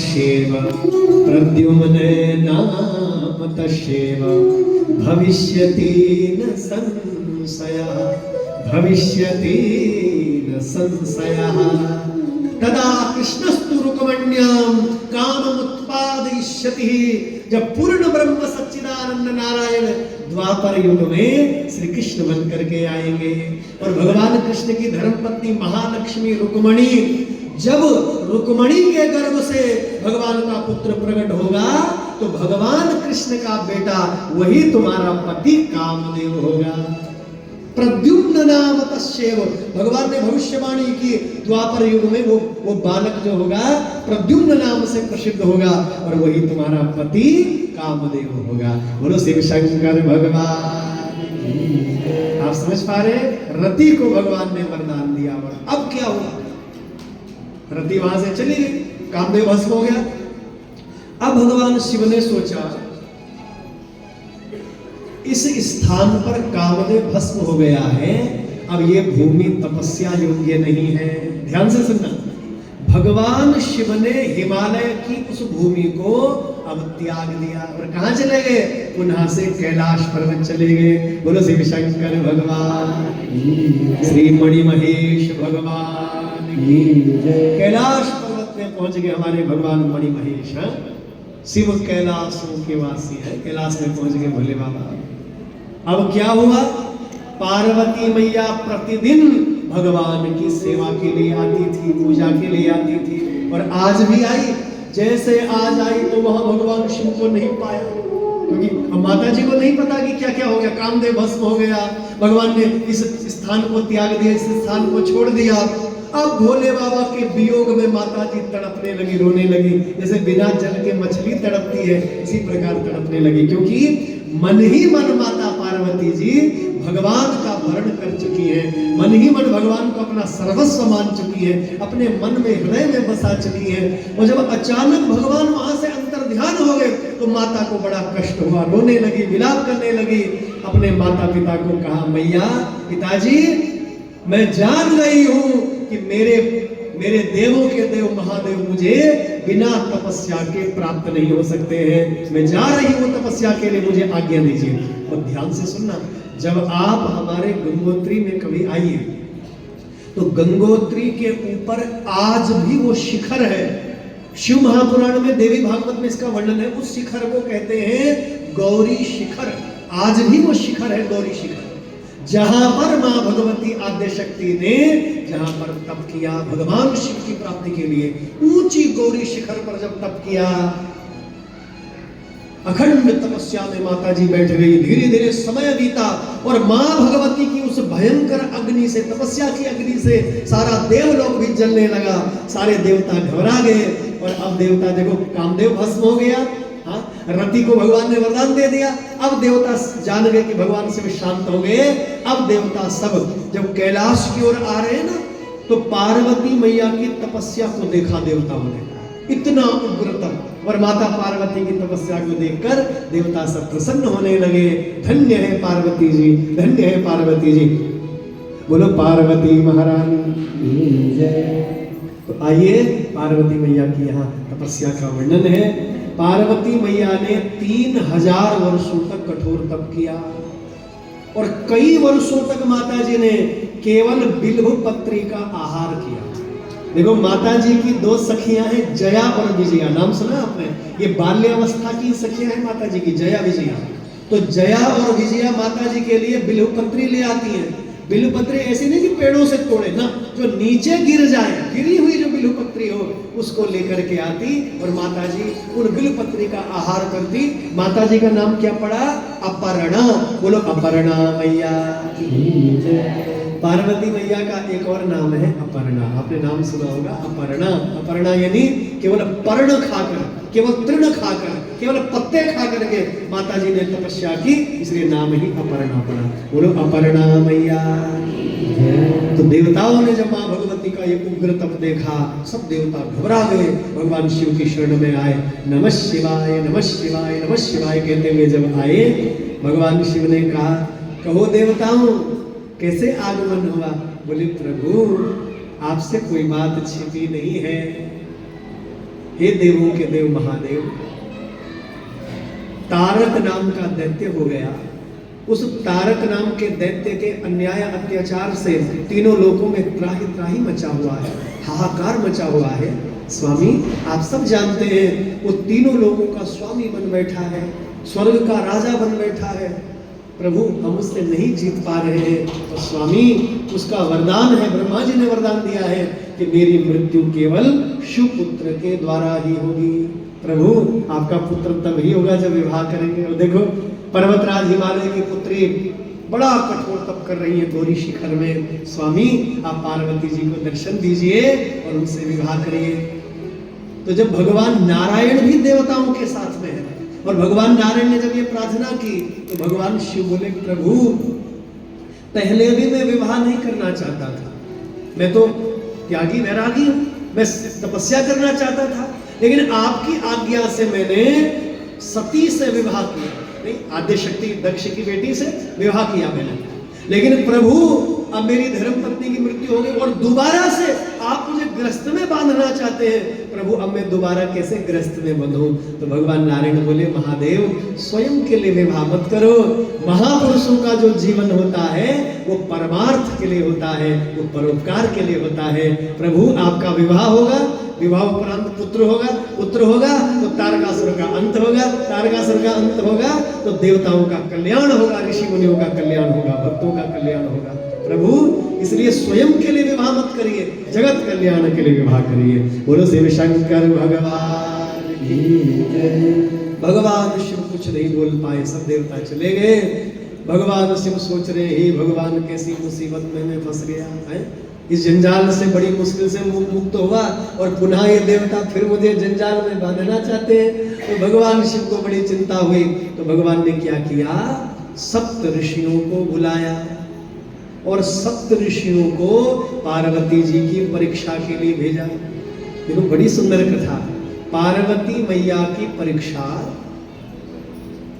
तस्यैव प्रद्युम्न तस्यैव भविष्यति न संशयः भविष्यति न संशयः तदा कृष्णस्तु रुक्मण्यां काममुत्पादयिष्यति। जब पूर्ण ब्रह्म सच्चिदानंद नारायण द्वापर युग में श्री कृष्ण बन करके आएंगे और भगवान कृष्ण की धर्मपत्नी महालक्ष्मी रुक्मणी, जब रुक्मणी के गर्भ से भगवान का पुत्र प्रकट होगा तो भगवान कृष्ण का बेटा वही तुम्हारा पति कामदेव होगा। प्रद्युम्न नाम तस्यैव, भगवान ने भविष्यवाणी की द्वापर युग में वो बालक जो होगा प्रद्युम्न नाम से प्रसिद्ध होगा और वही तुम्हारा पति कामदेव होगा। बोलो शिव शंकर भगवान। आप समझ पा रहे, रति को भगवान ने वरदान दिया और अब क्या हुआ, रति वहां से चली गई, कामदेव भस्म हो गया। अब भगवान शिव ने सोचा इस स्थान पर कामदेव भस्म हो गया है, अब ये भूमि तपस्या योग्य नहीं है। ध्यान से सुनना, भगवान शिव ने हिमालय की उस भूमि को अब त्याग दिया और कहां चले गए, पुनः से कैलाश पर्वत चले गए। बोलो शिव शंकर भगवान, श्री मणि महेश भगवान की जय। कैलाश पर्वत में पहुंच गए हमारे भगवान मणि महेश। शिव कैलाशों के वासी है, कैलाश में पहुंच गए भोले बाबा। अब क्या हुआ, पार्वती मैया प्रतिदिन भगवान की सेवा के लिए आती थी, पूजा के लिए आती थी और आज भी आई। जैसे आज आई तो वहां भगवान शिव को नहीं पाया, क्योंकि माता जी को नहीं पता कि क्या क्या हो गया, कामदेव भस्म हो गया, भगवान ने इस स्थान को त्याग दिया, इस स्थान को छोड़ दिया। अब भोले बाबा के वियोग में माता जी तड़पने लगी, रोने लगी, जैसे बिना जल के मछली तड़पती है इसी प्रकार तड़पने लगी, क्योंकि मन ही मन माता पार्वती जी भगवान का वर्ण कर चुकी है, मन ही मन भगवान को अपना सर्वस्व मान चुकी है, अपने मन में हृदय में बसा चुकी है। और जब अचानक भगवान वहां से अंतर ध्यान हो गए तो माता को बड़ा कष्ट हुआ, रोने लगी, विलाप करने लगी। अपने माता पिता को कहा, मैया पिताजी मैं जान गई हूं कि मेरे देवों के देव महादेव मुझे बिना तपस्या के प्राप्त नहीं हो सकते हैं, मैं जा रही हूं तपस्या के लिए, मुझे आज्ञा दीजिए। और ध्यान से सुनना, जब आप हमारे गंगोत्री में कभी आइए तो गंगोत्री के ऊपर आज भी वो शिखर है। शिव महापुराण में देवी भागवत में इसका वर्णन है, उस शिखर को कहते हैं गौरी शिखर। आज भी वो शिखर है गौरी शिखर, जहां पर मां भगवती आद्य शक्ति ने जहां पर तप किया भगवान शिव की प्राप्ति के लिए, ऊंची गौरी शिखर पर जब तप किया, अखंड तपस्या में माता जी बैठ गई। धीरे धीरे समय बीता और मां भगवती की उस भयंकर अग्नि से, तपस्या की अग्नि से सारा देवलोक भी जलने लगा, सारे देवता घबरा गए। और अब देवता देखो, कामदेव भस्म हो गया, रति को भगवान ने वरदान दे दिया, अब देवता जान गए कि भगवान से शांत हो गए। अब देवता सब जब कैलाश की ओर आ रहे हैं ना, तो पार्वती मैया की तपस्या को देखा देवताओं ने, इतना उग्र तप, और माता पार्वती की तपस्या को देखकर देवता सब प्रसन्न होने लगे। धन्य है पार्वती जी, धन्य है पार्वती जी। बोलो पार्वती महारानी जय। तो आइए पार्वती मैया की यहाँ तपस्या का वर्णन है। पार्वती मैया ने 3000 वर्षों तक कठोर तप किया और कई वर्षों तक माता जी ने केवल बिल्व पत्री का आहार किया। देखो माता जी की 2 सखियां हैं, जया और विजया, नाम सुना आपने? ये बाल्यावस्था की सखियां हैं माता जी की, जया विजया। तो जया और विजया माता जी के लिए बिल्व पत्री ले आती हैं। बिल्व पत्री ऐसी नहीं कि पेड़ों से तोड़े ना, जो नीचे गिर जाए, गिरी हुई जो बिल्व पत्री हो उसको लेकर के आती और माता जी उन बिल्व पत्री का आहार करती। माता जी का नाम क्या पड़ा? अपर्णा। बोलो अपर्णा मैया। पार्वती मैया का एक और नाम है अपर्णा, आपने नाम सुना होगा अपर्णा। अपर्णा यानी केवल पर्ण खाकर, केवल तृण खाकर, केवल पत्ते खा करके माता जी ने तपस्या की, इसलिए नाम ही अपर्णा पड़ा। बोलो अपर्णा मैया। तो देवताओं ने जब मां भगवती का ये उग्र तप देखा, सब देवता घबरा गए, भगवान शिव की शरण में आए। नमः शिवाय नमः शिवाय नमः शिवाय कहते हुए जब आए, भगवान शिव ने कहा, कहो देवताओं कैसे आगमन हुआ? बोले प्रभु आपसे कोई बात छिपी नहीं है। हे देवों के देव महादेव, तारक नाम का दैत्य हो गया। उस तारक नाम के दैत्य के अन्याय अत्याचार से तीनों लोकों में त्राही त्राही मचा हुआ है, हाहाकार मचा हुआ है। स्वामी आप सब जानते हैं, वो तीनों लोगों का स्वामी बन बैठा है, स्वर्ग का राजा बन बैठा है। प्रभु हम उससे नहीं जीत पा रहे हैं, तो स्वामी उसका वरदान है, ब्रह्मा जी ने वरदान दिया है कि मेरी मृत्यु केवल सुपुत्र के द्वारा ही होगी। प्रभु आपका पुत्र तब ही होगा जब विवाह करेंगे। और देखो पर्वतराज हिमालय की पुत्री बड़ा कठोर तप कर रही है गौरी शिखर में। स्वामी आप पार्वती जी को दर्शन दीजिए और उनसे विवाह करिए। तो जब भगवान नारायण भी देवताओं के साथ में है और भगवान नारायण ने जब ये प्रार्थना की तो भगवान शिव बोले, प्रभु पहले भी मैं विवाह नहीं करना चाहता था, मैं तो त्यागी वैरागी हूं, मैं तपस्या करना चाहता था, लेकिन आपकी आज्ञा से मैंने सती से विवाह किया। नहीं, आद्य शक्ति दक्ष की बेटी से विवाह किया मैंने, लेकिन प्रभु अब मेरी धर्म पत्नी की मृत्यु हो गई और दोबारा से आप मुझे ग्रस्त में बांधना चाहते हैं। प्रभु अब मैं दोबारा कैसे ग्रस्त में बंधूं? तो भगवान नारायण बोले, महादेव स्वयं के लिए विवाह मत करो। महापुरुषों का जो जीवन होता है वो परमार्थ के लिए होता है, वो परोपकार के लिए होता है। प्रभु आपका विवाह होगा, विवाह उपरांत पुत्र होगा, पुत्र होगा तो तारकासुर का अंत होगा, तारकासुर का अंत होगा तो देवताओं का कल्याण होगा, ऋषि मुनियों का कल्याण होगा, भक्तों का कल्याण होगा। प्रभु इसलिए स्वयं के लिए विवाह मत करिए, जगत कल्याण के लिए विवाह करिए। बोलो शिव शंकर भगवान की जय। भगवान शिव कुछ नहीं बोल पाए, सब देवता चले गए। भगवान शिव सोच रहे, हे भगवान कैसी मुसीबत में मैं फंस गया है, इस जंजाल से बड़ी मुश्किल से मुक्त हुआ और पुनः ये देवता फिर मुझे जंजाल में बांधना चाहते हैं। तो भगवान शिव को बड़ी चिंता हुई। तो भगवान ने क्या किया, सप्त ऋषियों को बुलाया और सप्त ऋषियों को पार्वती जी की परीक्षा के लिए भेजा। देखो बड़ी सुंदर कथा, पार्वती मैया की परीक्षा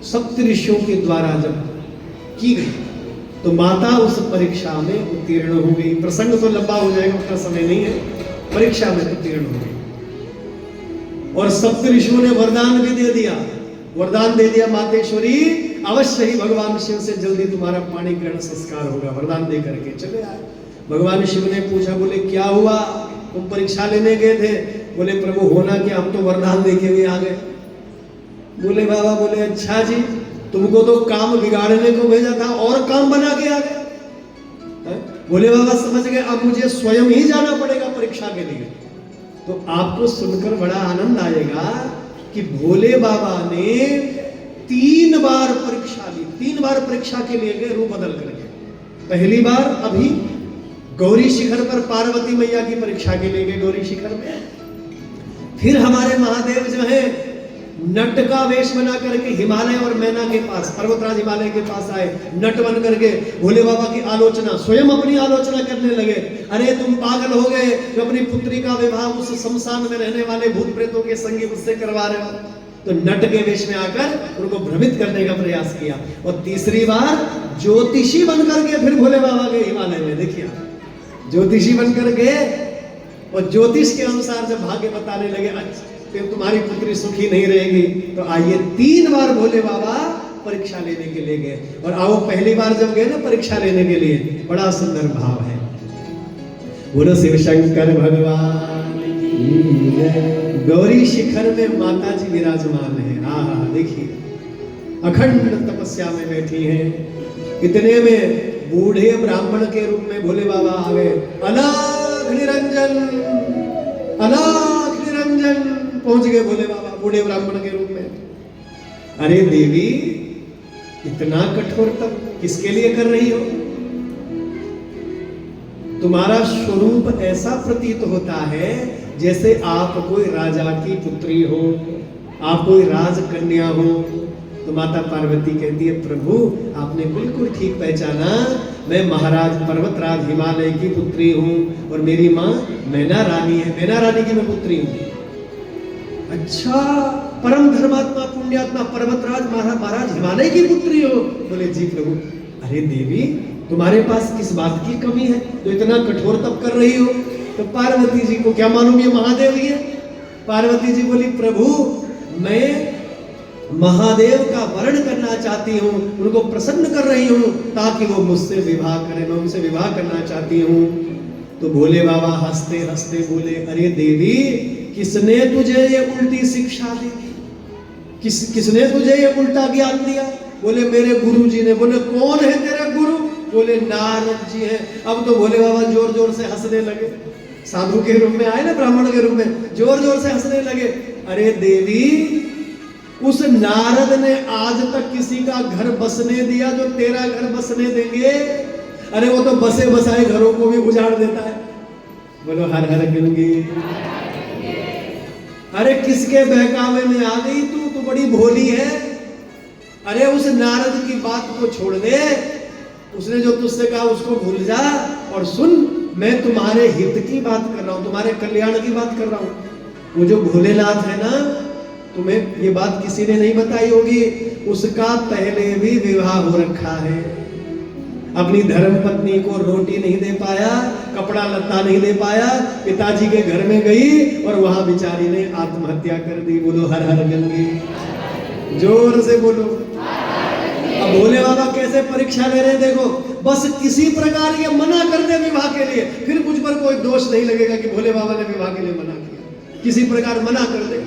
सप्त ऋषियों के द्वारा जब की गई तो माता उस परीक्षा में उत्तीर्ण हो गई। प्रसंग तो लंबा हो जाएगा, उतना समय नहीं है, परीक्षा में उत्तीर्ण हो गई। और सप्त ऋषियों ने वरदान भी दे दिया, वरदान दे दिया, मातेश्वरी अवश्य ही भगवान शिव से जल्दी तुम्हारा पाणी ग्रहण संस्कार होगा। वरदान दे करके चले आए। भगवान शिव ने पूछा, बोले क्या हुआ, तुम परीक्षा लेने गए थे? बोले प्रभु होना क्या, हम तो वरदान दे के भी आ गए। बोले बाबा, बोले अच्छा जी, तुमको तो काम बिगाड़ने को भेजा था और काम बना के आ गए। बोले बाबा समझ गए, अब मुझे स्वयं ही जाना पड़ेगा परीक्षा के लिए। तो आपको सुनकर बड़ा आनंद आएगा कि भोले बाबा ने 3 बार परीक्षा ली, 3 बार परीक्षा के लिए गए रूप बदल करके। पहली बार अभी गौरी शिखर पर पार्वती मैया की परीक्षा के लिए गए गौरी शिखर में। फिर हमारे महादेव जो है नट का वेश बना करके हिमालय और मैना के पास, पर्वतराज हिमालय के पास आए, नट बन करके भोले बाबा की आलोचना, स्वयं अपनी आलोचना करने लगे। अरे तुम पागल हो गए जो अपनी पुत्री का विवाह उस शमशान में रहने वाले भूत प्रेतों के संगी मुझसे करवा रहे हो। तो नट के वेश में आकर उनको भ्रमित करने का प्रयास किया। और तीसरी बार ज्योतिषी बन करके फिर भोले बाबा गए हिमालय में। देखिए ज्योतिषी बन करके और ज्योतिष के अनुसार जब भाग्य बताने लगे, अच्छा तुम्हारी पुत्री सुखी नहीं रहेगी, तो आइए 3 बार भोले बाबा परीक्षा लेने के लिए गए। और आओ पहली बार जब गए ना परीक्षा लेने के लिए, बड़ा सुंदर भाव है। बोलो शिव शंकर भगवान की जय। गौरी शिखर में माता जी विराजमान है। हाँ देखिए अखंड तपस्या में बैठी हैं। इतने में बूढ़े ब्राह्मण के रूप में भोले बाबा आ गए। अलग निरंजन, अलग निरंजन, पहुंच गए भोले बाबा बूढ़े ब्राह्मण के रूप में। अरे देवी इतना कठोर तप किसके लिए कर रही हो? तुम्हारा स्वरूप ऐसा प्रतीत होता है जैसे आप कोई राजा की पुत्री हो, आप कोई राजकन्या हो। तो माता पार्वती कहती है, प्रभु आपने बिल्कुल ठीक पहचाना, मैं महाराज पर्वतराज हिमालय की पुत्री हूँ और मेरी माँ मैना रानी है, मैना रानी की मैं पुत्री हूँ। अच्छा, परम धर्मात्मा पुण्यात्मा पर्वतराज महाराज हिमालय की पुत्री हो? बोले जी प्रभु। अरे देवी तुम्हारे पास किस बात की कमी है तो इतना कठोर तप कर रही हो? तो पार्वती जी को क्या मालूम ये महादेव ही है। पार्वती जी बोली प्रभु मैं महादेव का वर्ण करना चाहती हूँ, उनको प्रसन्न कर रही हूँ ताकि वो मुझसे विवाह करें, मैं उनसे विवाह करना चाहती हूँ। तो भोले बाबा हंसते हंसते बोले अरे देवी किसने तुझे ये उल्टी शिक्षा दी, किसने तुझे ये उल्टा ज्ञान दिया? बोले मेरे गुरु जी ने। बोले कौन है तेरे गुरु? बोले नारद जी हैं। अब तो भोले बाबा जोर जोर से हंसने लगे, साधु के रूप में आए ना, ब्राह्मण के रूप में जोर जोर से हंसने लगे। अरे देवी उस नारद ने आज तक किसी का घर बसने दिया जो तेरा घर बसने देंगे? अरे वो तो बसे बसाए घरों को भी उजाड़ देता है। बोलो हर हर गंगे। अरे किसके बहकावे में आ गई तू? तू बड़ी भोली है। अरे उस नारद की बात को छोड़ दे, उसने जो तुझसे कहा उसको भूल जा और सुन, मैं तुम्हारे हित की बात कर रहा हूं, तुम्हारे कल्याण की बात कर रहा हूं। वो जो भोलेनाथ है ना, तुम्हें ये बात किसी ने नहीं बताई होगी, उसका पहले भी विवाह हो रखा है। अपनी धर्म पत्नी को रोटी नहीं दे पाया, कपड़ा लत्ता नहीं दे पाया, पिताजी के घर में गई और वहां बेचारी ने आत्महत्या कर दी। बोलो हर हर गंगे, जोर से बोलो। अब भोले बाबा कैसे परीक्षा ले रहे हैं देखो, बस किसी प्रकार ये मना कर दे विवाह के लिए, फिर मुझ पर कोई दोष नहीं लगेगा कि भोले बाबा ने विवाह के लिए मना किया। किसी प्रकार मना कर दे,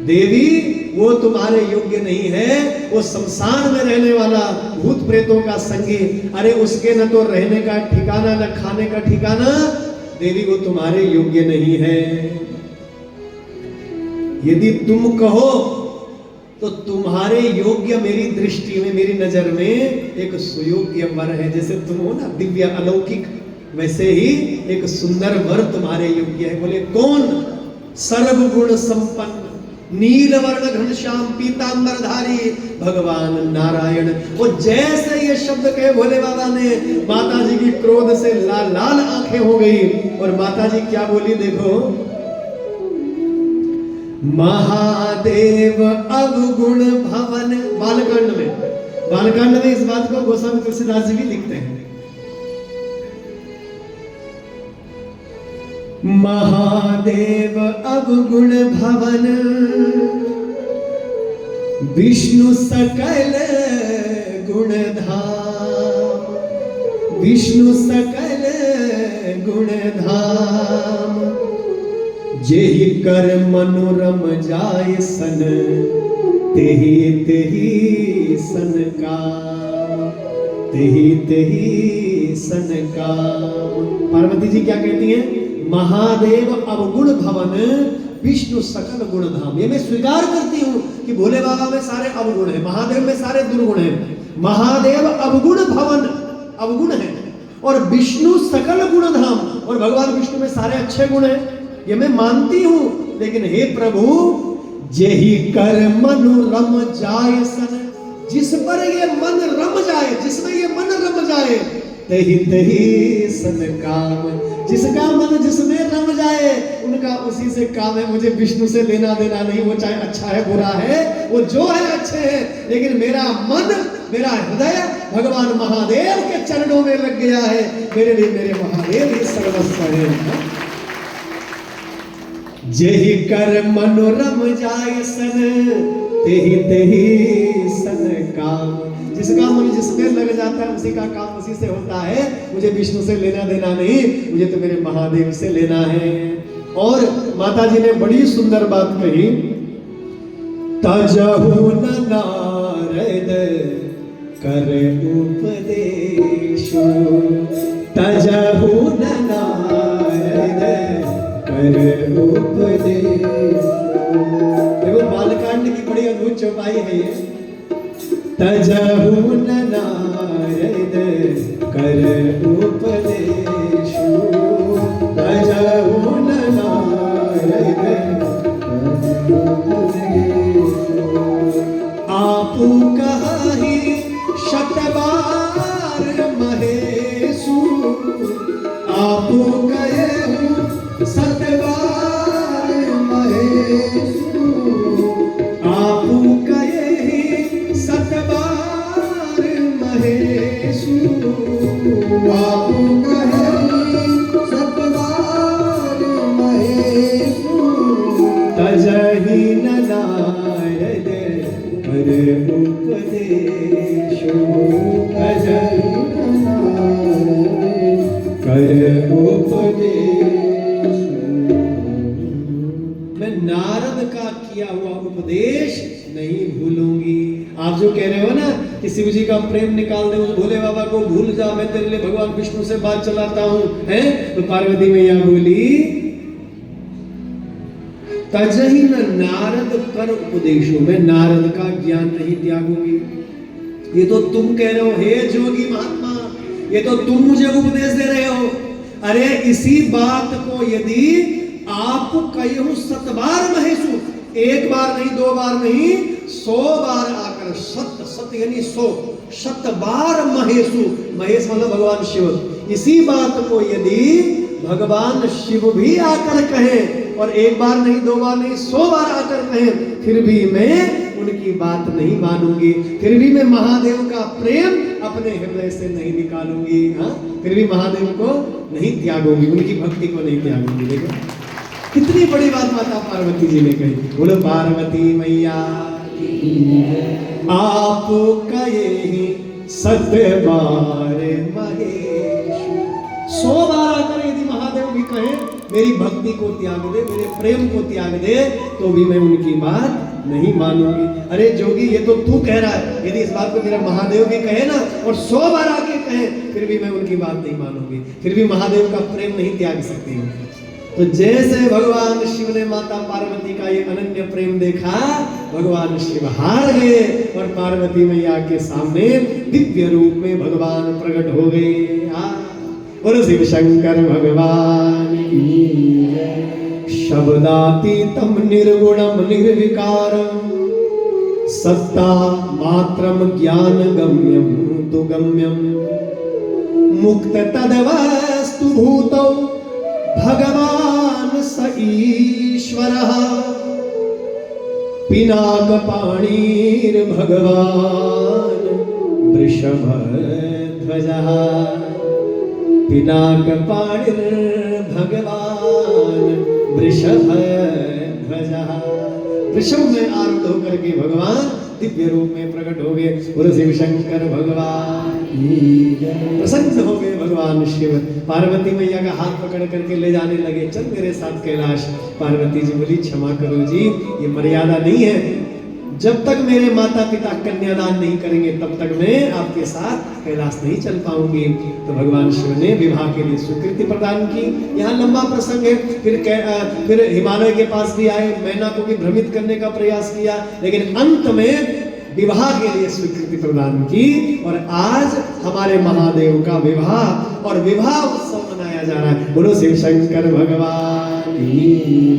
देवी वो तुम्हारे योग्य नहीं है, वो शमशान में रहने वाला भूत प्रेतों का संगी। अरे उसके न तो रहने का ठिकाना न खाने का ठिकाना, देवी वो तुम्हारे योग्य नहीं है। यदि तुम कहो तो तुम्हारे योग्य मेरी दृष्टि में, मेरी नजर में एक सुयोग्य वर है। जैसे तुम हो ना दिव्य अलौकिक, वैसे ही एक सुंदर वर तुम्हारे योग्य है। बोले कौन? सर्वगुण संपन्न नीलवर्ण घनश्याम पीतांबरधारी भगवान नारायण। वो जैसे ये शब्द कहे भोले बाबा ने, माता जी की क्रोध से लाल लाल आंखें हो गई और माता जी क्या बोली देखो, महादेव अवगुण भवन। बालकांड में इस बात को गोस्वामी तुलसीदास जी भी लिखते हैं। महादेव अवगुण भवन विष्णु सकल गुणधाम, विष्णु सकल गुणधाम। जेहि कर मनोरम जाय सन, तेहि तेहि सन काम, तेहि तेहि सन काम। पार्वती जी क्या कहती हैं? महादेव अवगुण भवन विष्णु सकल गुण धाम। ये मैं स्वीकार करती हूँ कि भोले बाबा में सारे अवगुण है, महादेव में सारे दुर्गुण है। महादेव अवगुण भवन, अवगुण है, और विष्णु सकल गुण धाम, और भगवान विष्णु में सारे अच्छे गुण है, ये मैं मानती हूँ। लेकिन हे प्रभु, जेहि कर मनु रम जाय सन, जिस पर ये मन रम जाए, जिसमें ये मन रम जाए, तेहि तेहि सन काम। जिसका मन जिसमें रम जाए उनका उसी से काम है। मुझे विष्णु से लेना देना नहीं, वो चाहे अच्छा है बुरा है, वो जो है अच्छे है, लेकिन मेरा मन, मेरा हृदय भगवान महादेव के चरणों में लग गया है। मेरे लिए मेरे महादेव ही सर्वस्व है। जेहि कर मनोरम जाय सन, तेहि तेहि सन काम। जिसका मन जिसमें लग जाता है उसी का काम उसी से होता है। मुझे विष्णु से लेना देना नहीं, मुझे तो मेरे महादेव से लेना है। और माता जी ने बड़ी सुंदर बात कही, तजहु न नारद कर उपदेश, तजहु न नारद कर उपदेश। देखो बालकांड की बड़ी अद्भुत चौपाई है ये। तजहु न नारद कर उपदेश, तजहु न नारद कर उपदेश। आपु कहि शतबार महेशु, आपु कहे शतबार महेशु, आपु कहे शतबार महेशु। तजहि न नारद कर उपदेशो, तजहि न नारद कर उपदेश। मैं नारद का किया हुआ उपदेश नहीं भूलूंगी। आप जो कह रहे हो ना कि शिव जी का प्रेम निकाल दे, उस भोले बाबा को भूल जा, मैं तेरे लिए भगवान विष्णु से बात चलाता हूं, है? तो पार्वती मैया बोली तजहि न नारद कर उपदेशो, मैं नारद का ज्ञान नहीं त्यागूंगी। ये तो तुम कह रहे हो हे जोगी महात्मा, ये तो तुम मुझे उपदेश दे रहे हो। अरे इसी बात को यदि आप कहूं 7 बार महेशु, 1 बार नहीं 2 बार नहीं 100 बार आकर, सत यानी 100 बार महेशु, महेश मतलब भगवान शिव, इसी बात को यदि भगवान शिव भी आकर कहें और 1 बार नहीं 2 बार नहीं 100 बार आकर कहें, फिर भी मैं उनकी बात नहीं मानूंगी, फिर भी मैं महादेव का प्रेम अपने हृदय से नहीं निकालूंगी। हाँ, फिर भी महादेव को नहीं त्यागूंगी, उनकी भक्ति को नहीं त्यागूंगी। देखो कितनी बड़ी बात माता पार्वती जी ने कही। बोलो पार्वती मैया आप कहे 7 बार महेश, 100 बार आकर यदि महादेव भी कहे मेरी भक्ति को त्याग दे, मेरे प्रेम को त्याग दे, तो भी मैं उनकी बात नहीं मानूंगी। अरे जोगी ये तो तू कह रहा है, यदि इस बात को मेरा महादेव भी कहे ना और 100 बार आके कहे, फिर भी मैं उनकी बात नहीं मानूंगी, फिर भी महादेव का प्रेम नहीं त्याग सकती हूँ। तो जैसे भगवान शिव ने माता पार्वती का ये अनन्य प्रेम देखा, भगवान शिव हार गए और पार्वती मैया के सामने दिव्य रूप में भगवान प्रकट हो गए। और शिव शंकर भगवान शब्दातीतम निर्गुणम निर्विकारम सत्ता मात्रम ज्ञान गम्यम तु गम्यम मुक्त तदवस्तु भूतौ भगवान स ईश्वरः पिनाकपाणिर् भगवान वृषभध्वजः पिनाकपाणिर् भगवान वृषभध्वजः। वृषभ में आरूढ़ होकर के भगवान दिव्य रूप में प्रकट हो गए। और शिव शंकर भगवान प्रसन्न हो गए। भगवान शिव पार्वती मैया का हाथ पकड़ करके ले जाने लगे, चल मेरे साथ कैलाश। पार्वती जी बोली क्षमा करो जी, ये मर्यादा नहीं है, जब तक मेरे माता पिता कन्यादान नहीं करेंगे तब तक मैं आपके साथ कैलाश नहीं चल पाऊंगी। तो भगवान शिव ने विवाह के लिए स्वीकृति प्रदान की। यहाँ लंबा प्रसंग है। फिर हिमालय के पास भी आए, मैना को भी भ्रमित करने का प्रयास किया, लेकिन अंत में विवाह के लिए स्वीकृति प्रदान की। और आज हमारे महादेव का विवाह और विवाह उत्सव मनाया जा रहा है। बोलो शिव शंकर भगवान की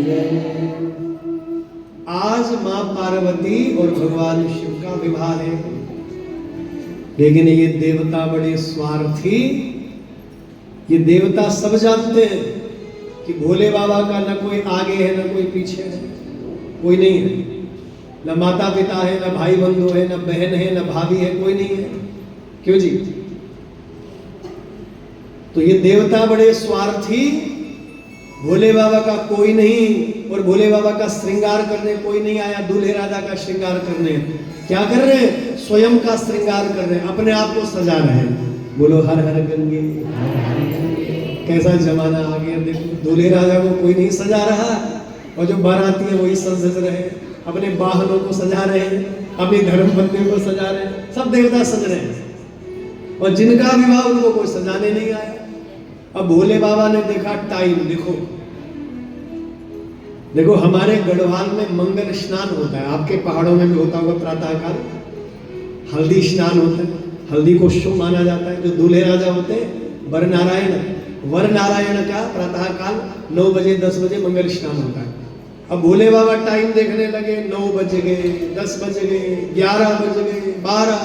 जय। आज मां पार्वती और भगवान शिव का विवाह है, लेकिन ये देवता बड़े स्वार्थी। ये देवता सब जानते हैं कि भोले बाबा का न कोई आगे है न कोई पीछे है, कोई नहीं है, न माता पिता है, न भाई बंधु है, न बहन है, न भाभी है, कोई नहीं है। क्यों जी? तो ये देवता बड़े स्वार्थी। भोले बाबा का कोई नहीं, और भोले बाबा का श्रृंगार करने कोई नहीं आया। दूल्हे राजा का श्रृंगार करने क्या कर रहे हैं? स्वयं का श्रृंगार कर रहे हैं, अपने आप को सजा रहे हैं। बोलो हर हर गंगे। कैसा जमाना आ गया देखो, दूल्हे राजा को कोई नहीं सजा रहा, और जो बाराती है वही सज रहे, अपने वाहनों को सजा रहे हैं, अपनी धर्मपत्नियों को सजा रहे हैं, सब देवता सज रहे हैं, और जिनका विवाह उनको कोई सजाने नहीं आया। अब भोले बाबा ने देखा टाइम, देखो हमारे गढ़वाल में मंगल स्नान होता है, आपके पहाड़ों में भी होता होगा प्रातः काल, हल्दी स्नान होता है। हल्दी को शुभ माना जाता है। जो दूल्हे राजा होते हैं वर नारायण का प्रातः काल 9 बजे 10 बजे मंगल स्नान होता है। अब भोले बाबा टाइम देखने लगे, 9 बज गए, 10 बज गए, 11 बज गए, 12,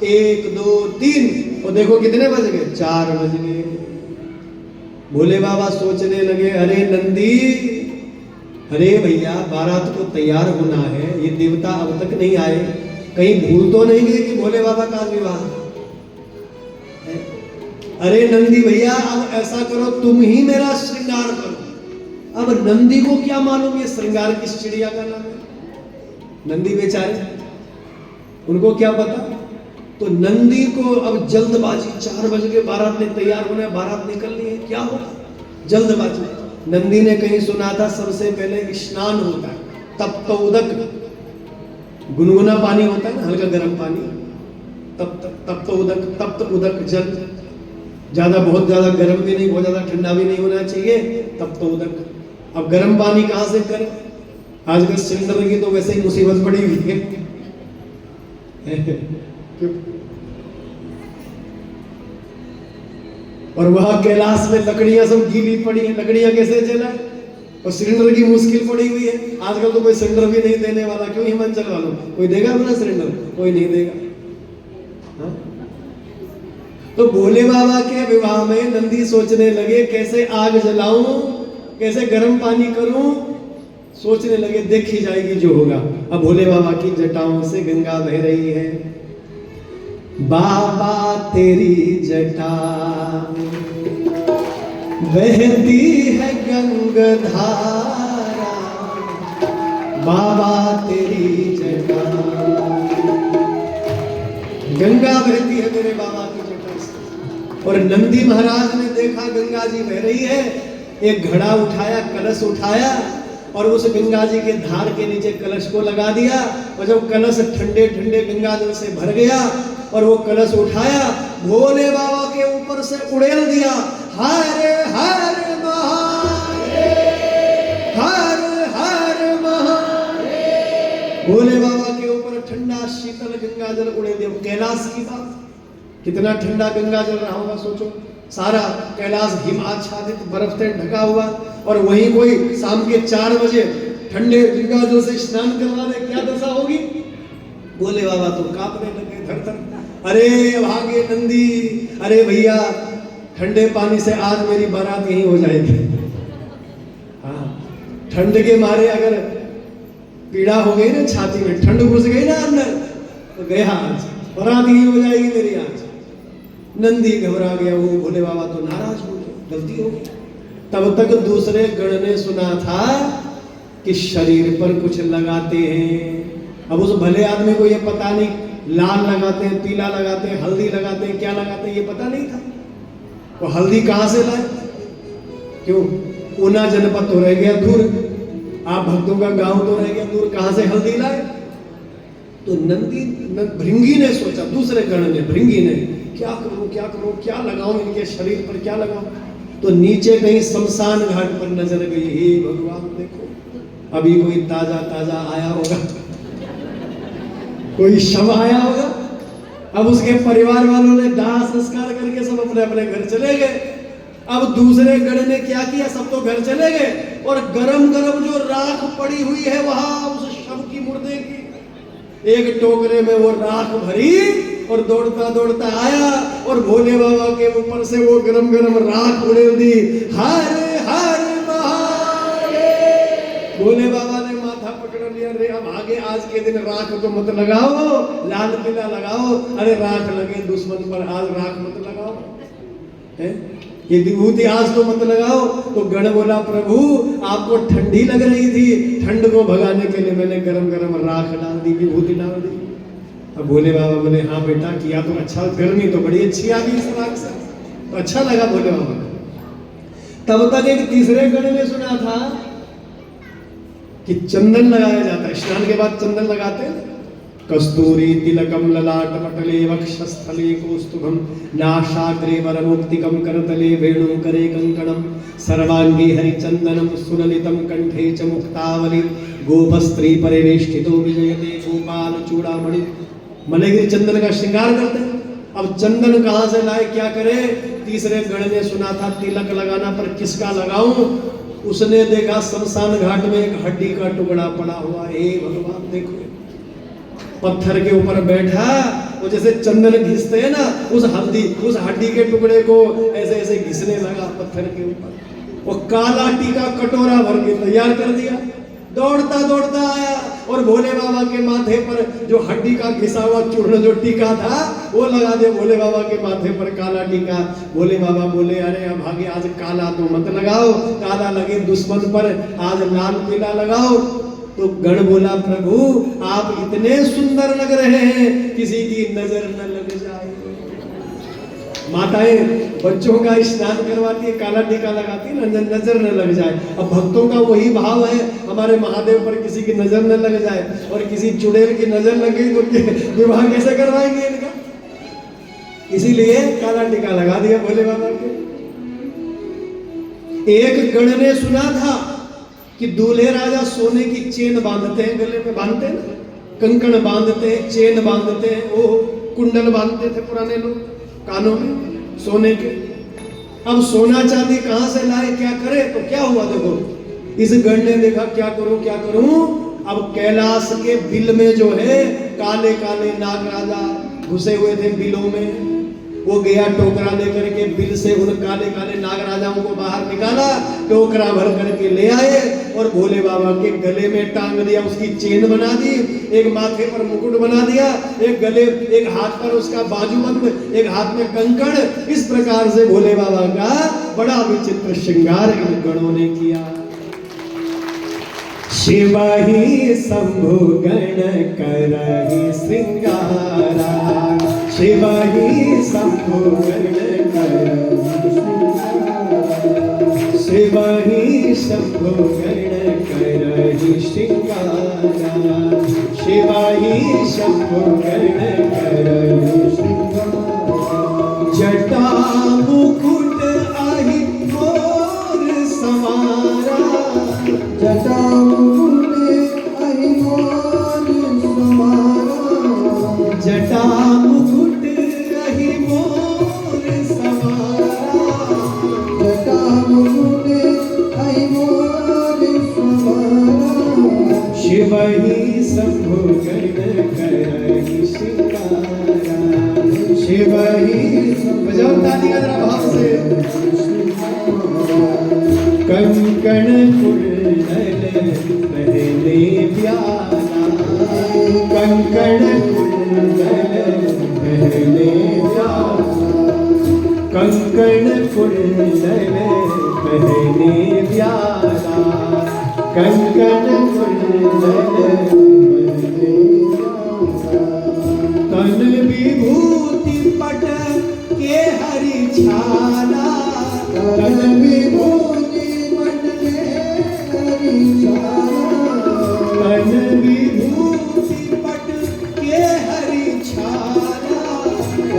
1, 2, 3, और देखो कितने बज गए? 4 बज गए। भोले बाबा सोचने लगे, अरे नंदी, अरे भैया बारात को तैयार होना है, ये देवता अब तक नहीं आए, कहीं भूल तो नहीं गए कि भोले बाबा का विवाह है? अरे नंदी भैया अब ऐसा करो, तुम ही मेरा श्रृंगार करो। अब नंदी को क्या मालूम ये श्रृंगार किस चिड़िया का नाम है? नंदी बेचारे, उनको क्या पता। तो नंदी को अब जल्दबाजी, 4 बजे के बारात में तैयार होना है, बारात निकलनी है, क्या होगा? जल्दबाजी। नंदी ने कहीं सुना था सबसे पहले स्नान होता है, तप्त उदक, गुनगुना पानी होता है ना, हल्का गर्म पानी, तप्त उदक जल, ज्यादा बहुत ज्यादा गर्म भी नहीं, बहुत ज्यादा ठंडा भी नहीं होना चाहिए, तप्त उदक। अब गर्म पानी कहां से करें? आजकल सिलेंडर की तो वैसे ही मुसीबत पड़ी हुई है। और वहां कैलाश में लकड़ियां सब गीली पड़ी हैं, लकड़ियां कैसे जलाए? और सिलेंडर की मुश्किल पड़ी हुई है। आजकल तो कोई सिलेंडर भी नहीं देने वाला, क्यों हिमाचल वालों? कोई देगा अपना सिलेंडर? कोई नहीं देगा। हाँ? तो भोले बाबा के विवाह में नंदी सोचने लगे कैसे आग जलाऊं, कैसे गर्म पानी करूं, सोचने लगे, देखी जाएगी जो होगा। अब भोले बाबा की जटाओं से गंगा बह रही है। बाबा तेरी जटा बहती है गंगाधारा, बाबा तेरी जटा, गंगा बहती है मेरे बाबा की जटा से। और नंदी महाराज ने देखा गंगा जी बह रही है, एक घड़ा उठाया, कलश उठाया और उस गंगा जी के धार के नीचे कलश को लगा दिया। और जब कलश ठंडे ठंडे गंगा जल से भर गया और वो कलश उठाया, भोले बाबा के ऊपर से उड़ेल दिया, हरे हरे महादेव, हरे हरे महादेव। भोले बाबा के ऊपर ठंडा शीतल गंगा जल उड़ेल दिया। कैलाश की बात, कितना ठंडा गंगा जल रहा होगा सोचो। सारा कैलाश हिम आच्छादित बर्फ से ढका हुआ, और वहीं कोई शाम के 4 बजे ठंडे गंगा जल से स्नान करवा दे, क्या दशा होगी? भोले बाबा तो कांपने लगे, धर धर। अरे भागे नंदी, अरे भैया ठंडे पानी से आज मेरी बारात यहीं हो जाएगी। हाँ, ठंड के मारे अगर पीड़ा हो गई ना छाती में, ठंड घुस गई ना अंदर, तो गया आज, बारात यहीं हो जाएगी मेरी आज। नंदी घबरा गया, वो भोले बाबा तो नाराज हो गए, गलती हो गई। तब तक दूसरे गण ने सुना था कि शरीर पर कुछ लगाते हैं। अब उस भले आदमी को ये पता नहीं, लाल लगाते हैं, पीला लगाते हैं, हल्दी लगाते हैं, क्या लगाते हैं ये पता नहीं था। वो हल्दी कहां से लाए? क्यों? ऊना जनपद तो रह गया दूर, आप भक्तों का गांव तो रह गया दूर, कहां से हल्दी लाए? तो नंदी भृंगी ने सोचा, दूसरे गण ने, भृंगी ने, क्या करूं क्या करूं, क्या लगाऊं इनके शरीर पर, क्या लगाऊं? तो नीचे कहीं शमशान घाट पर नजर गई, हे भगवान देखो, अभी कोई ताजा ताजा आया होगा, कोई शव आया होगा। अब उसके परिवार वालों ने दाह संस्कार करके सब अपने अपने घर चले गए। अब दूसरे गण ने क्या किया, सब तो घर चले गए, और गरम गरम जो राख पड़ी हुई है वहां उस शव की मुर्दे की, एक टोकरे में वो राख भरी और दौड़ता दौड़ता आया और भोले बाबा के ऊपर से वो गरम गरम राख उड़ेल दी, हरे हरे महादेव। भोले बाबा ने माथा पकड़ लिया, अरे अब आगे आज के दिन राख तो मत लगाओ, लाल पीला लगाओ, अरे राख लगे दुश्मन पर, आज राख मत लगाओ, है ये विभूति आज तो मत लगाओ। तो गण बोला, प्रभु आपको ठंडी लग रही थी, ठंड को भगाने के लिए मैंने गरम गरम राख डाल दी, विभूति डाल दी। अब भोले बाबा बोले, हाँ बेटा किया तो अच्छा, गर्मी तो बड़ी अच्छी आ गई इस राख से, तो अच्छा लगा भोले बाबा को। तब तक एक तीसरे गण ने सुना था कि चंदन लगाया जाता है, स्नान के बाद चंदन लगाते हैं। कस्तूरी तिलकम ललाट पटले वक्षस्थले कौस्तुभम नाशाग्रे वरमुक्तिकम करतले वेणुकरे कंकणम सर्वांगी हरिचंदनम सुललितम कंठे च मुक्तावली गोपस्त्री परिवेष्टितो विजयते गोपाल चूड़ामणि। मलयगिरी चंदन का श्रृंगार करते हैं। अब चंदन कहां से लाए, क्या करे? तीसरे गण ने सुना था तिलक लगाना, पर किसका लगाऊं? उसने देखा शमशान घाट में एक हड्डी का टुकड़ा पड़ा हुआ, हे भगवान देखो, पत्थर के ऊपर बैठा, वो जैसे चंदन घिसते हैं ना, उस हड्डी के टुकड़े को ऐसे ऐसे घिसने लगा पत्थर के ऊपर। वो काला टीका कटोरा भर के तैयार कर दिया, दौड़ता दौड़ता आया, और भोले बाबा के माथे पर जो हड्डी का घिसा हुआ चूर्ण जो टीका था वो लगा दे भोले बाबा के माथे पर काला टीका। भोले बाबा बोले अरे अब आगे आज काला तो मत लगाओ, काला लगे दुश्मन पर, आज लाल पीला लगाओ। तो गण बोला प्रभु आप इतने सुंदर लग रहे हैं किसी की नजर न लग जाए। माताएं बच्चों का स्नान करवाती है, काला टीका लगाती है, नजर न लग जाए। अब भक्तों का वही भाव है हमारे महादेव पर किसी की नजर न लग जाए, और किसी चुड़ैल की नजर लगी तो विवाह कैसे करवाएंगे इनका। इसीलिए काला टीका लगा दिया भोले बाबा के। एक गण ने सुना था कि दूल्हे राजा सोने की चेन बांधते हैं, गले में बांधते हैं, कंकण बांधते हैं, चेन बांधते हैं, वो कुंडल बांधते थे पुराने लोग कानों में सोने के। अब सोना चांदी कहां से लाए, क्या करे, तो क्या हुआ देखो, इस गण ने देखा क्या करूं क्या करूं। अब कैलाश के बिल में जो है काले काले नाग राजा घुसे हुए थे बिलों में, वो गया टोकरा लेकर के बिल से उन काले काले नाग राजाओं को बाहर निकाला, टोकरा भर करके ले आए और भोले बाबा के गले में टांग दिया, उसकी चेन बना दी, एक माथे पर मुकुट बना दिया, एक गले एक हाथ पर उसका बाजूबंद, एक हाथ में कंकण। इस प्रकार से भोले बाबा का बड़ा विचित्र श्रृंगार इन गणों ने किया। शिव ही शंभु गण करहि श्रृंगारा, शिव ही शंभु गण करहि श्रृंगारा, शिव ही शंभु गण करहि श्रृंगारा, शिव ही शंभु गण करहि श्रृंगारा। जटा मुकुट आहि मोर समारा, जटा जटा मुकुट रही मोर सवारा, जटा मुकुट रही मोर सवारा, शिव ही शंभु गण करहि श्रृंगारा, शिव ही बजाओ ताली का जरा भाव से। कंकण कुंडल पहने प्याला, कंकण पहले कंकण कुंडल पहने प्याला, कंकण कुंडल तन विभूति पट के हरि छाला, तन विभूति पट के हरि छाला, तन विभूति पट के हरि छाला,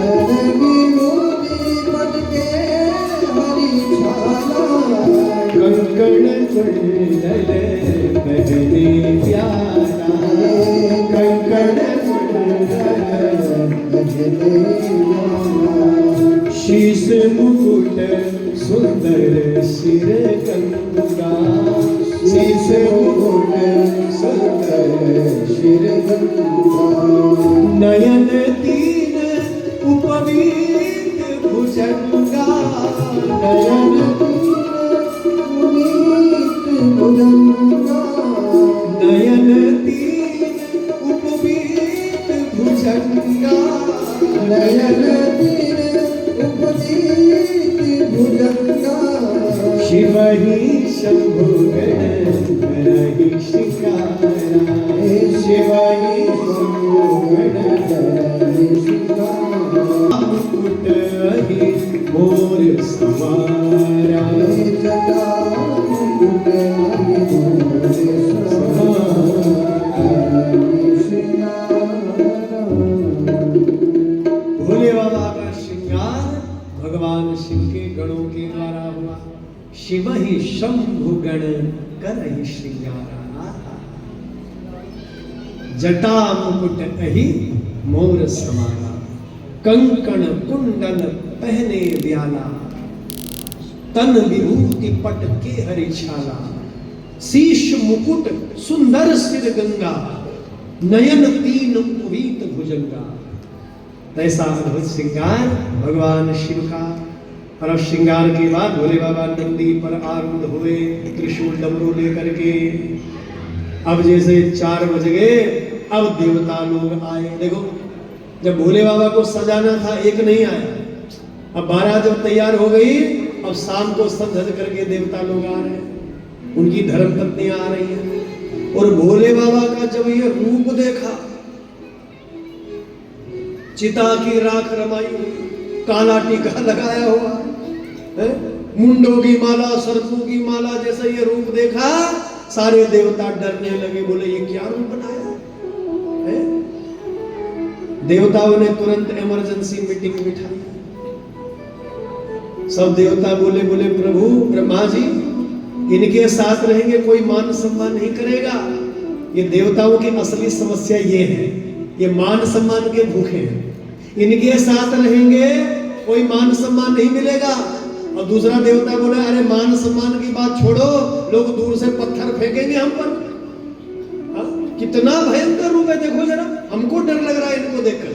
तन विभूति पट के हरि छाला, कंकण कुंडल पहने प्याला, कंकण कुंडल पहने शीश मुकुट सुंदर सिर गंगा, शीश मुकुट सुंदर सिर गंगा, नयन तीन उपवीत भुजंगा, नयन तीन उपवीत भुजंगा, नयन तीन उपवीत भुजंगा, नयन तीन उपवीत भुजंगा, शिव ही शंभु गण करहि श्रृंगारा, शिव ही शंभु गण करहि श्रृंगारा, मुकुट ही मोर सवारा, जटा मुकुट ही मोर सवारा, भोले बाबा का श्रृंगार भगवान शिव के गणों के द्वारा हुआ। शिव ही शंभु गण करहि श्रृंगारा, जटा मुकुट अहि मोर समारा, कंकण कुंडल पहने ब्याला, तन विभूति पट के हरि छाला, शीश मुकुट सुंदर सिर गंगा, नयन तीन उपवीत भुजंगा। ऐसा अद्भुत श्रृंगार भगवान शिव का। और अब श्रृंगार के बाद भोले बाबा नंदी पर आरूढ़ हुए, त्रिशूल डमरू लेकर के। अब जैसे 4 बज गए, अब देवता लोग आए। देखो, जब भोले बाबा को सजाना था एक नहीं आया, अब 12 जब तैयार हो गई, अब शाम को सज धज करके देवता लोग आ रहे हैं, उनकी धर्म पत्नियां आ रही हैं। और भोले बाबा का जब ये रूप देखा, चिता की राख रमाई हुई, काला टीका लगाया हुआ है, मुंडों की माला, सरसों की माला, जैसा ये रूप देखा, सारे देवता डरने लगे, बोले ये क्या रूप बनाया है? देवताओं ने तुरंत इमरजेंसी मीटिंग बिठाई। सब देवता बोले प्रभु ब्रह्मा जी, इनके साथ रहेंगे कोई मान सम्मान नहीं करेगा। ये देवताओं की असली समस्या ये है, ये मान सम्मान के भूखे हैं। इनके साथ रहेंगे कोई मान सम्मान नहीं मिलेगा। और दूसरा देवता बोले अरे मान सम्मान की बात छोड़ो, लोग दूर से पत्थर फेंकेंगे हम पर। कितना भयंकर रूप है, देखो जरा, हमको डर लग रहा है इनको देखकर,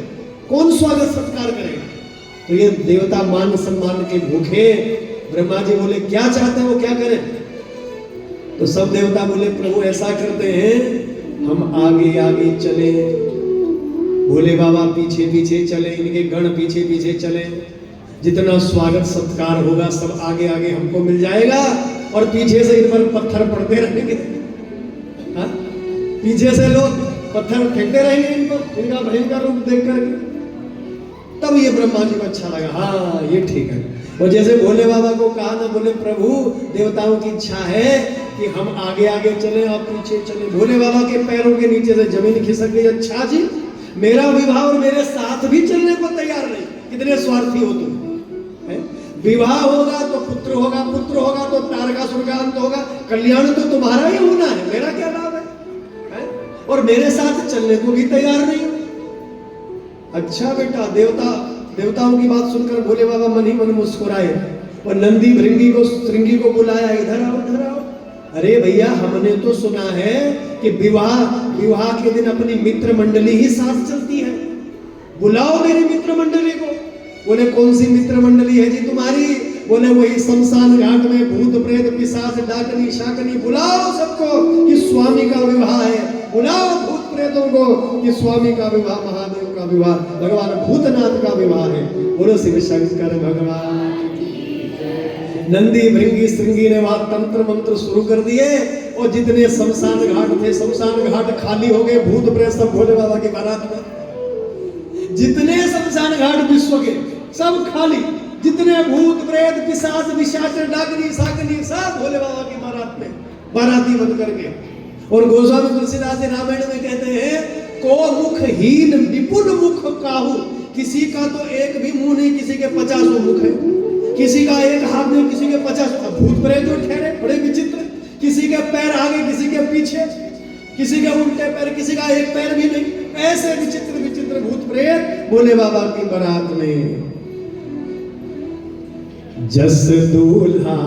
कौन स्वागत सत्कार करेगा? तो ये देवता मान सम्मान के भूखे। ब्रह्मा जी बोले क्या चाहते हैं, वो क्या करें? तो सब देवता बोले प्रभु ऐसा करते हैं, हम आगे आगे चले, भोले बाबा पीछे पीछे चले, इनके गण पीछे पीछे चले, जितना स्वागत सत्कार होगा सब आगे आगे हमको मिल जाएगा, और पीछे से इन पर पत्थर पड़ते रहेंगे। हाँ? पीछे से लोग पत्थर फेंकते रहेंगे इन पर, इनका भयंकर रूप देख करके। तब ये ब्रह्मा जी को अच्छा लगा, हाँ ये ठीक है। और जैसे भोले बाबा को कहा ना, बोले प्रभु देवताओं की इच्छा है कि हम आगे आगे चले, आप पीछे चले। भोले बाबा के पैरों के नीचे से जमीन खिसक गई। अच्छा जी, मेरा विवाह और मेरे साथ भी चलने को तैयार नहीं, कितने स्वार्थी हो तुम। विवाह होगा तो पुत्र होगा, पुत्र होगा तो तारकासुर का अंत होगा, कल्याण तो तुम्हारा ही होना है, मेरा क्या लाभ है? और मेरे साथ चलने को भी तैयार नहीं। अच्छा बेटा, देवताओं की बात सुनकर भोले बाबा मन ही मन मुस्कुराए और नंदी श्रृंगी को बुलाया, इधर आओ इधर आओ। अरे भैया, हमने तो सुना है कि विवाह के दिन अपनी मित्र मंडली ही साथ चलती है, बुलाओ मेरी मित्र मंडली को। बोले कौन सी मित्र मंडली है जी तुम्हारी? बोले वही शमशान घाट में भूत प्रेत पिशाच डाकनी शाकनी, बुलाओ सबको कि स्वामी का विवाह है, बुलाओ भूत प्रेतों को कि स्वामी का विवाह, महादेव का विवाह, भगवान भूतनाथ का विवाह है। बोलो शिव शंकर भगवान। नंदी भृंगी श्रृंगी ने वहां तंत्र मंत्र शुरू कर दिए, और जितने शमशान घाट थे, शमशान घाट खाली हो गए, भूत प्रेत सब भोले बाबा की बारात में। जितने शमशान घाट विश्व के सब खाली, जितने भूत प्रेत पिशाच विशाच डाकनी शाकनी सब भोले बाबा की बारात में बाराती बन करके। और गोस्वामी तुलसीदास जी रामायण में कहते हैं, को मुख हीन विपुल मुख काहू, किसी का तो एक भी मुंह नहीं, किसी के 50 मुख है, किसी का एक हाथ नहीं, किसी के 50। भूत प्रेत जो ठहरे बड़े विचित्र, किसी के पैर आगे किसी के पीछे, किसी के उल्टे पैर, किसी का एक पैर भी नहीं, ऐसे विचित्र विचित्र भूत प्रेत भोले बाबा की बारात में। जस दूल्हा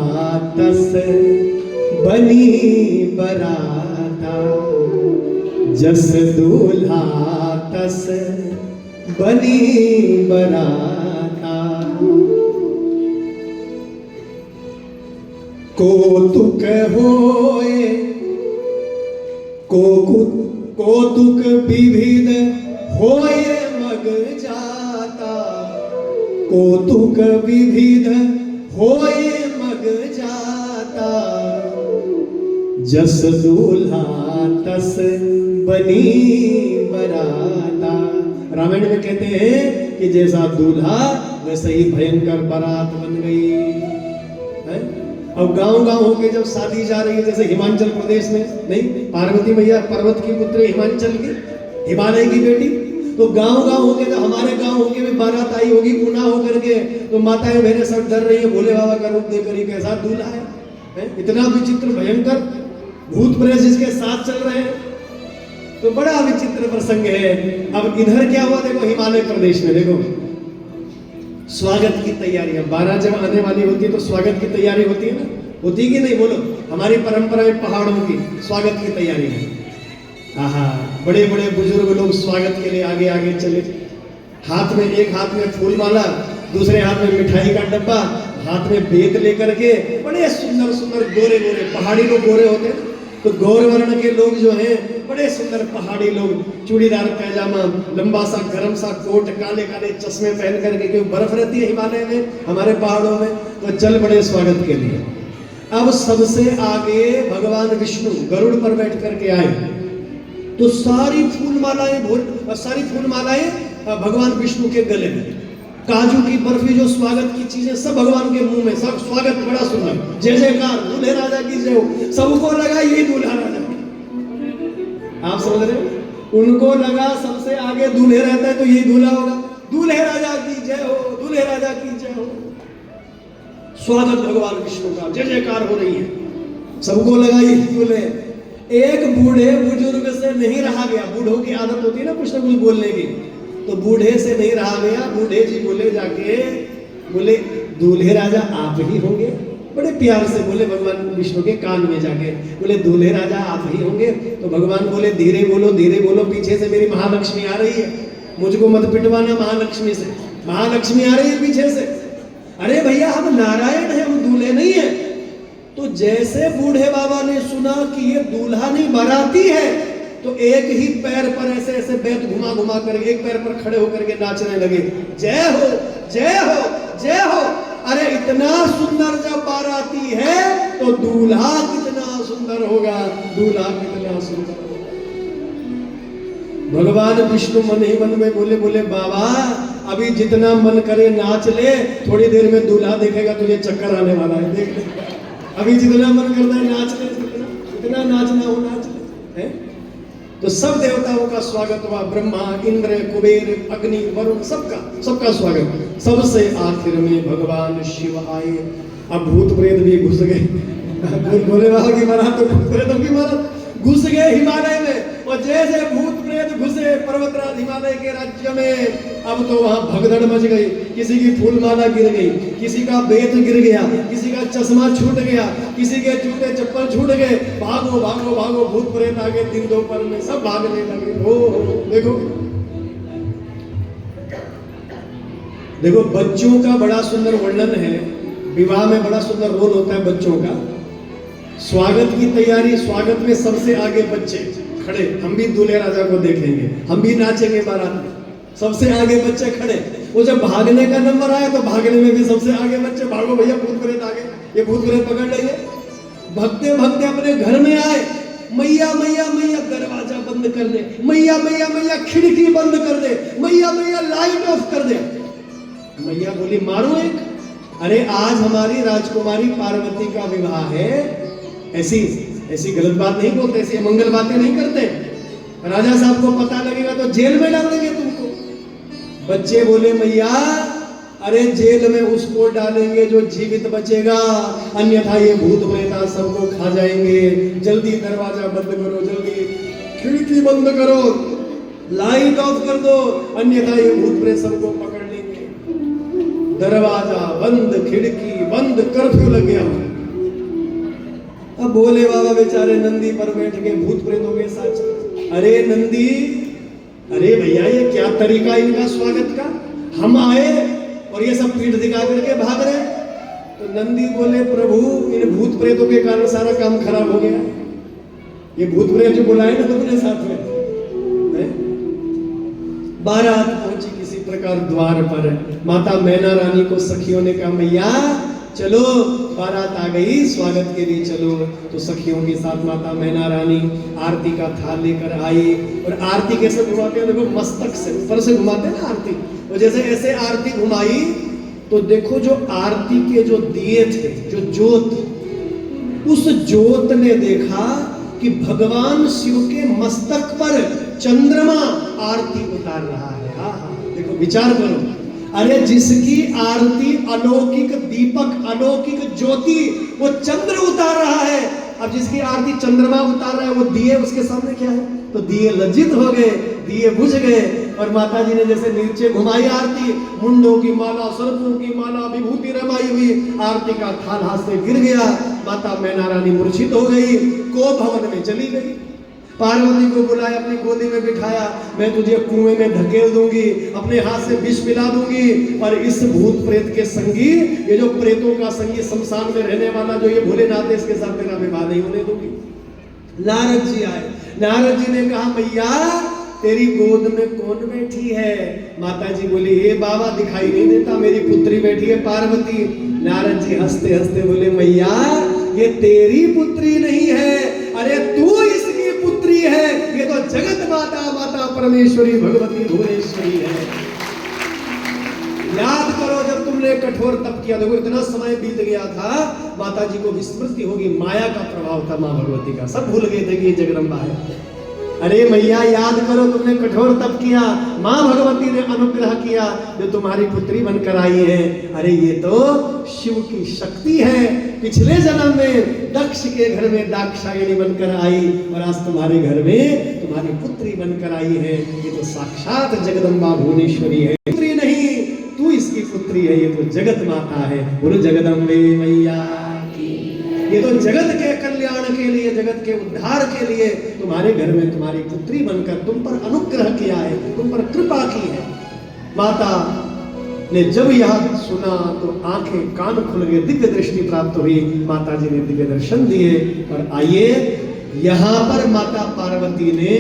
तस बनी बराता, जस दूल्हा तस बनी बराता, कौतुक होए कौतुक विविध होए मग जाता, कौतुक विविध होए मग जाता, जस दूल्हा तस बनी बराता। रामायण में कहते हैं कि जैसा दूल्हा वैसे ही भयंकर बारात बन गई है। अब गांव होके जब शादी जा रही है, जैसे हिमाचल प्रदेश में, नहीं, पार्वती मैया पर्वत की पुत्री हिमाचल की, हिमालय की बेटी, तो गांव होके जब हमारे गांव होके भी बारात आई होगी पुना होकर के, तो माताएं मेरे सब डर रही है, भोले बाबा का रूप देखकर ही कैसा दूल्हा है, इतना विचित्र भयंकर भूत प्रेत जिसके साथ चल रहे हैं, तो बड़ा विचित्र प्रसंग है। अब इधर क्या हुआ देखो, हिमालय प्रदेश में देखो, स्वागत की तैयारी। 12 जब आने वाली होती है तो स्वागत की तैयारी होती है ना, होती कि नहीं? बोलो, हमारी परंपरा में पहाड़ों की स्वागत की तैयारी है। आहा, बड़े बड़े बुजुर्ग लोग स्वागत के लिए आगे आगे चले, हाथ में, एक हाथ में फूल माला, दूसरे हाथ में मिठाई का डब्बा, हाथ में बेत लेकर के, बड़े सुंदर सुंदर गोरे गोरे, पहाड़ी लोग गोरे होते हैं तो गौरवर्ण के लोग जो हैं बड़े सुंदर पहाड़ी लोग, चूड़ीदार पैजामा, लंबा सा गरम सा कोट, काले काले चश्मे पहन करके, क्योंकि बर्फ रहती है हिमालय में, हमारे पहाड़ों में, तो चल बड़े स्वागत के लिए। अब सबसे आगे भगवान विष्णु गरुड़ पर बैठ करके आए, तो सारी फूल मालाएं भगवान विष्णु के गले में, काजू की बर्फी, जो स्वागत की चीजें सब भगवान के मुंह में, सब स्वागत बड़ा सुंदर, जय जयकार, दूल्हे राजा की जय हो। सबको लगा यही दूल्हा राजा, आप समझ रहे हो, उनको लगा सबसे आगे दूल्हे रहता है तो यही दूल्हा होगा, दूल्हे राजा की जय हो, दूल्हे राजा की जय हो। स्वागत भगवान विष्णु का, जय जयकार हो रही है, सबको लगा यही दूल्हे। एक बूढ़े बुजुर्ग से नहीं रहा गया, बूढ़ों की आदत होती है ना कुछ बोलने की, तो बूढ़े से नहीं रहा गया, बूढ़े जी बोले जाके, बोले दूल्हे राजा आप ही होंगे, बड़े प्यार से बोले भगवान विष्णु के कान में जाके, बोले दूल्हे राजा आप ही होंगे। तो भगवान बोले धीरे बोलो, पीछे से मेरी महालक्ष्मी आ रही है, मुझको मत पिटवाना महालक्ष्मी से, महालक्ष्मी आ रही है पीछे से। अरे भैया हम नारायण हैं, हम दूल्हे नहीं है। तो जैसे बूढ़े बाबा ने सुना कि ये दूल्हा नहीं बाराती है, तो एक ही पैर पर ऐसे ऐसे बैत घुमा घुमा कर एक पैर पर खड़े होकर के नाचने लगे, जय हो जय हो जय हो। अरे इतना सुंदर जब बाराती है तो दूल्हा कितना सुंदर होगा, दूल्हा कितना सुंदर होगा। भगवान विष्णु मन ही मन में बोले बाबा अभी जितना मन करे नाच ले, थोड़ी देर में दूल्हा देखेगा तुझे चक्कर आने वाला है, देख ले, अभी जितना मन करता है नाच ले, जितना नाचना हो नाच ले, है? तो सब देवताओं का स्वागत हुआ, ब्रह्मा, इंद्र, कुबेर, अग्नि, वरुण, सबका स्वागत। सबसे आखिर में भगवान शिव आए। अब भूत प्रेत भी घुस गए, भोले बाबा की बारात, तो भूत प्रेतों की बारात घुस गए हिमालय में। और जैसे भूत प्रेत घुसे पर्वतराज हिमालय के राज्य में, अब तो वहां भगदड़ मच गई, किसी की फूलमाला गिर गई, किसी का बेत गिर गया, किसी का चश्मा छूट गया, किसी के जूते चप्पल छूट गए, भागो भागो भागो, भूत प्रेत आगे दिन दोपहर में सब भागने लगे। देखो बच्चों का बड़ा सुंदर वर्णन है, विवाह में बड़ा सुंदर रोल होता है बच्चों का। स्वागत की तैयारी, स्वागत में सबसे आगे बच्चे खड़े, हम भी दूल्हे राजा को देखेंगे, हम भी नाचेंगे बारात में, सबसे आगे बच्चे खड़े। वो जब भागने का नंबर आया तो भागने में भी सबसे आगे बच्चे, भागो भैया भूत प्रेत आगे, ये भूत प्रेत पकड़ लेंगे। भगते भगते अपने घर में आए, मैया मैया मैया दरवाजा बंद कर दे, मैया मैया मैया खिड़की बंद कर दे, मैया मैया लाइट ऑफ कर दे। मैया बोली मारो एक, अरे आज हमारी राजकुमारी पार्वती का विवाह है, ऐसी गलत बात नहीं बोलते, ऐसी मंगल बातें नहीं करते, राजा साहब को पता लगेगा तो जेल में डाल देंगे तुमको। बच्चे बोले मैया अरे जेल में उसको डालेंगे जो जीवित बचेगा, अन्यथा ये भूत प्रेता सबको खा जाएंगे, जल्दी दरवाजा बंद करो, जल्दी खिड़की बंद करो, लाइट ऑफ कर दो, अन्यथा ये भूत प्रेत सबको पकड़ लेंगे। दरवाजा बंद, खिड़की बंद, कर्फ्यू लग गया। अब भोले बाबा बेचारे नंदी पर बैठ के भूत प्रेतों के साथ, अरे नंदी, अरे भैया ये क्या तरीका इनका स्वागत का, हम आए और ये सब पीठ दिखा करके भाग रहे। तो नंदी बोले प्रभु इन भूत प्रेतों के कारण सारा काम खराब हो गया, ये भूत प्रेत जो बुलाए ना तुमने साथ में। बारात पहुंची किसी प्रकार द्वार पर, माता मैना रानी को सखियों ने कहा मैया चलो बारात आ गई, स्वागत के लिए चलो। तो सखियों के साथ माता मैना रानी आरती का थाल लेकर आई, और आरती कैसे घुमाते हैं, देखो मस्तक से ऊपर से घुमाते हैं ना आरती, और जैसे ऐसे आरती घुमाई तो देखो जो आरती के जो दिए थे, जो जोत, उस जोत ने देखा कि भगवान शिव के मस्तक पर चंद्रमा आरती उतार रहा है। हाँ, देखो विचार करो, अरे जिसकी आरती अलौकिक दीपक, अलौकिक ज्योति, वो चंद्र उतार रहा है। अब जिसकी आरती चंद्रमा उतार रहा है, वो दिए उसके सामने क्या है, तो दिए लज्जित हो गए, दिए बुझ गए। और माता जी ने जैसे नीचे घुमाई आरती, मुंडों की माला, सर्पों की माला, विभूति रमाई हुई, आरती का थाल हाथ से गिर गया, माता मैना रानी मूर्छित हो गई, को भवन में चली गई। पार्वती को बुलाया, अपनी गोदी में बिठाया, मैं तुझे कुएं में धकेल दूंगी, अपने हाथ से विष पिला दूंगी, और इस भूत प्रेत के संगी, ये जो प्रेतों का संगी शमशान में रहने वाला जो ये भोलेनाथ है, इसके साथ मेरा विवाह नहीं होने दूंगी। नारद जी आए। नारद जी ने कहा मैया तेरी गोद में कौन बैठी है? माता जी बोली हे बाबा दिखाई नहीं देता, मेरी पुत्री बैठी है पार्वती। नारद जी हंसते हंसते बोले मैया ये तेरी पुत्री नहीं है, अरे तू इसकी पुत्री है, ये तो जगत माता माता परमेश्वरी भगवती भुवनेश्वरी है। याद करो जब तुमने कठोर तप किया, देखो इतना समय बीत गया था, माता जी को विस्मृति होगी, माया का प्रभाव था मां भगवती का, सब भूल गए थे कि ये जगदम्बा है। अरे मैया याद करो तुमने कठोर तप किया, मां भगवती ने अनुग्रह किया, जो तुम्हारी पुत्री बनकर आई है। अरे ये तो शिव की शक्ति है, पिछले जन्म में दक्ष के घर में दाक्षायणी बनकर आई और आज तुम्हारे घर में तुम्हारी पुत्री बनकर आई है। ये तो साक्षात जगदम्बा भुवनेश्वरी है, पुत्री नहीं तू इसकी पुत्री है, ये तो जगत माता है। बोलो जगदम्बे मैया की। ये तो जगत के कल्याण के लिए, जगत के उद्धार के लिए तुम्हारे घर में तुम्हारी पुत्री बनकर तुम पर अनुग्रह किया है, तुम पर कृपा की है। माता ने जब यह सुना तो आंखें कान खुल गए, दिव्य दृष्टि प्राप्त हुई, माता जी ने दिव्य दर्शन दिए। और आइए यहाँ पर माता पार्वती ने